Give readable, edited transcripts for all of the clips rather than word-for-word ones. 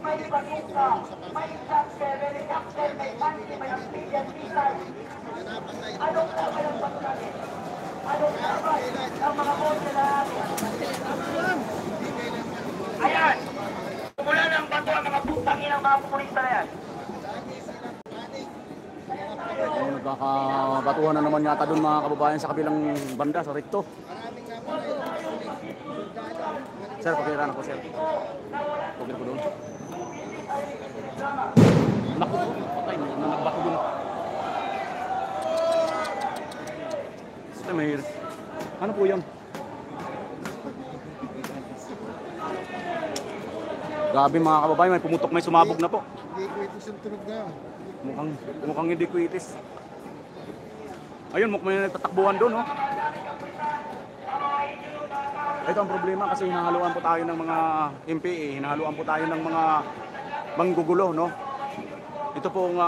May basuka, may chapter, may chapter, may panty, may amphibian missile. Anong laban ng pagkalit? Anong laban ng mga bote na natin? Ayan! Mula ng bato ang mga putangin ng mga pumunista na yan. Nagkakabatuhan na naman yata doon mga kababayan sa kabilang banda, sa recto. Sir, pakiraan ako sir. Pakiraan ko doon. Naku, patay, nagbato doon. Mahir. Ano po yun? Grabe mga kababayan, may pumutok, may sumabog na po. Hindi kwitis yung tunog na. Mukhang hindi kwitis. Ayun, mukhang may nagtatakbuhan doon, oh. Ito ang problema kasi hinahaluan po tayo ng mga MPA, hinahaluan po tayo ng mga manggugulo, no? Ito pong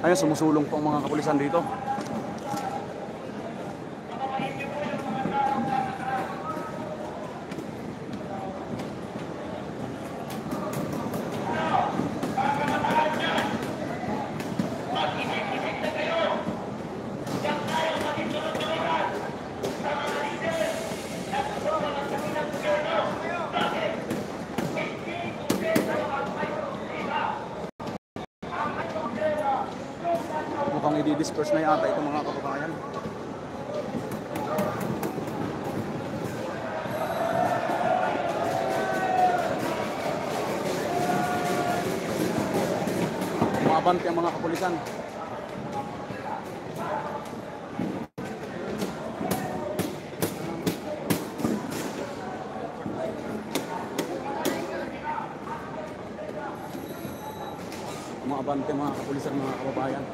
ayun, sumusulong po ang mga kapulisan dito. Mukhang i-disperse na yata itong mga kababayan. Umabante ang mga kapulisan. Umabante ang mga kapulisan, mga kababayan.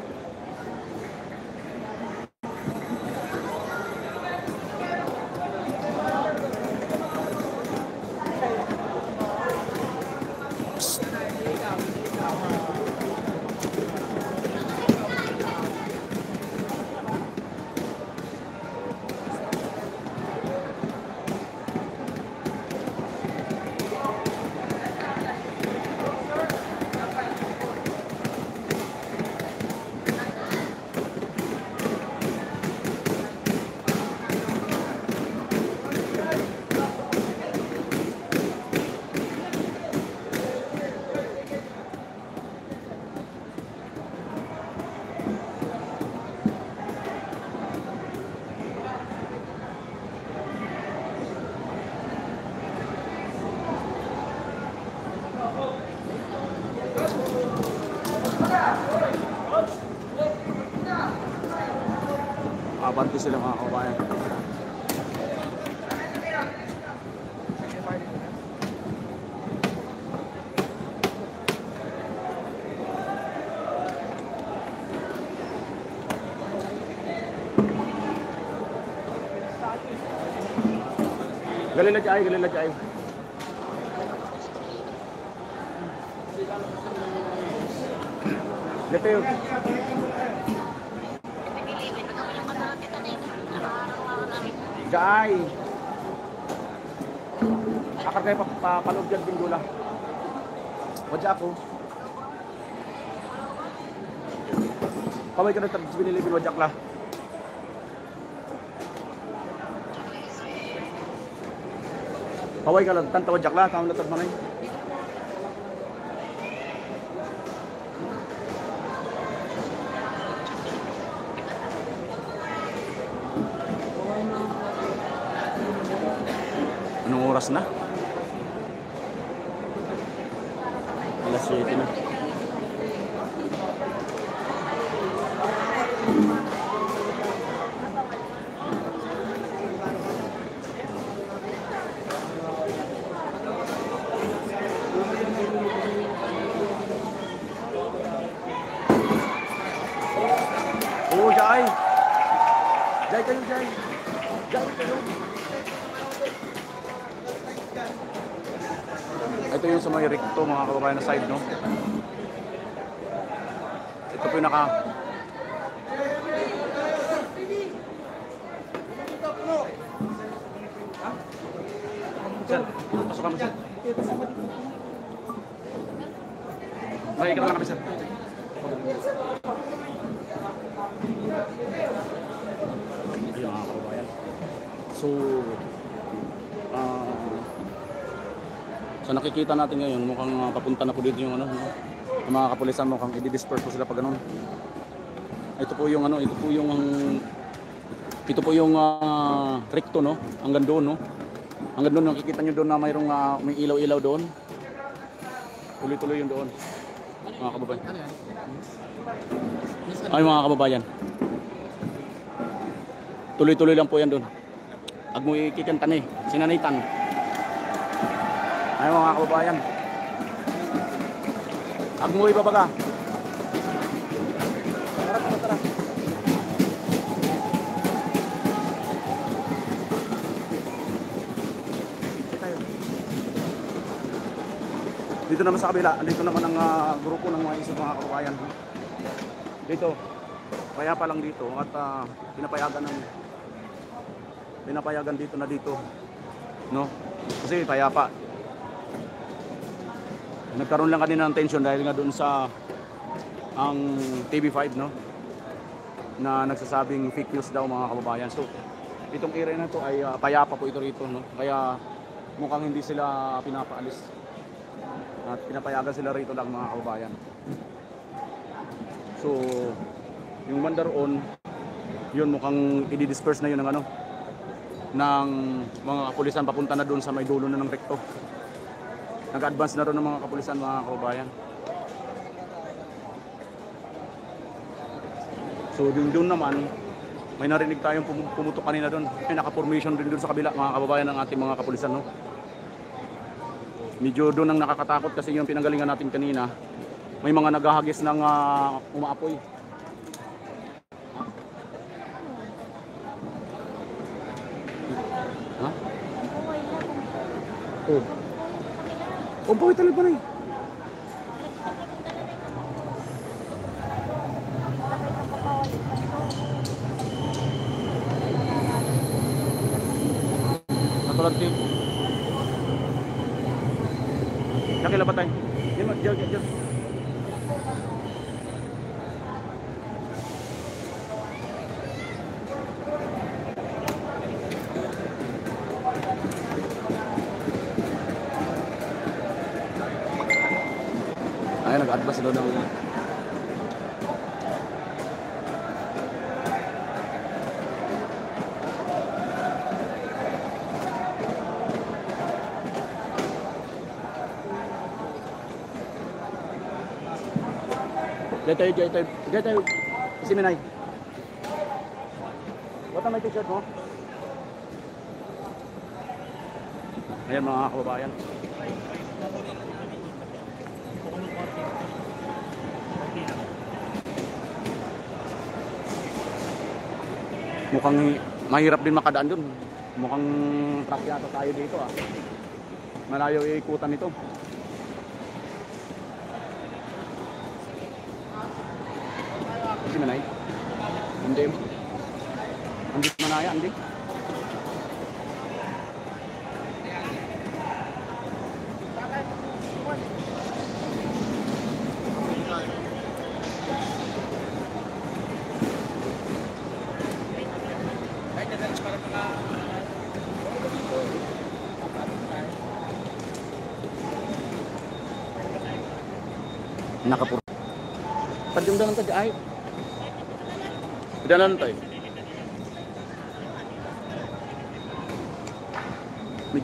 Abante sila mga kababayan. Galing na jay, galing na jay. Leto. Jai. Akar kayo papalog dyan, Bindula. Wadya ako. Paway ka na tapos binilibin, wadyak la. Paway ka lang, tanta wadyak la, tama latag manay. Anong oras na? Alas 7 na. Jai! Jai kayo, Jai! Jai kayo! Ito yung sa may recto mga kababayan na side, no? Ito po yung naka... Sir, pasok kami, sir. May ikat lang kami, sir. Ayun mga kababayan. So, so nakikita natin ngayon, mukhang papunta na po dito yung ano, yung mga kapulisan, mukhang i-disperse po sila pag ganun. Ito po yung ano, ito po yung recto, no? Hanggang doon, no? Hanggang doon, nakikita nyo doon na mayroong may ilaw-ilaw doon. Tuloy-tuloy yung doon. Mga kababayan. Ay mga kababayan. Tuloy-tuloy lang po yan doon. Ag mo ikikantan eh, sinanitan. Ay mga kababayan. Ag mo ibabaga. Tara. Dito naman sa kabila, dito naman ang grupo ng mga isip mga kababayan. Dito, kaya pa lang dito at pinapayagan dito na dito, no? Kasi kaya pa. Nagkaroon lang kanina ng tension dahil nga doon sa ang TV5, no? Na nagsasabing fake news daw mga kababayan. So, itong area na to ay payapa po ito rito, no? Kaya mukhang hindi sila pinapaalis. At pinapayagan sila rito lang mga kababayan. So, yung banda roon, yun mukhang i-disperse na yun ng ano, ng mga kapulisan papunta na doon sa may dulo na ng recto. Nag-advance na rin ng mga kapulisan mga kababayan. So, doon naman, may narinig tayong pumutok kanina doon. May naka-formation din doon sa kabila mga kababayan ng ating mga kapulisan, no? Medyo doon ang nakakatakot kasi yung pinanggalingan natin kanina, may mga naghahagis ng umaapoy. Ha? Oh. Oh, bakit talaga ba na eh? Natulad din. Nakila ba tayo? Yan mo, diyan. Ay, nag-advance doon ng... Diyan tayo. Si Minay. Bata may t-shirt mo? Ayan mga kababayan. Mukhang mahirap din makadaan dun. Mukhang truck yata tayo dito ah. Malayo iikutan ito. Si Manay? Hindi. Hindi Manaya, hindi. Nakapuro. Tadyung danan tayo ay. Danan tayo.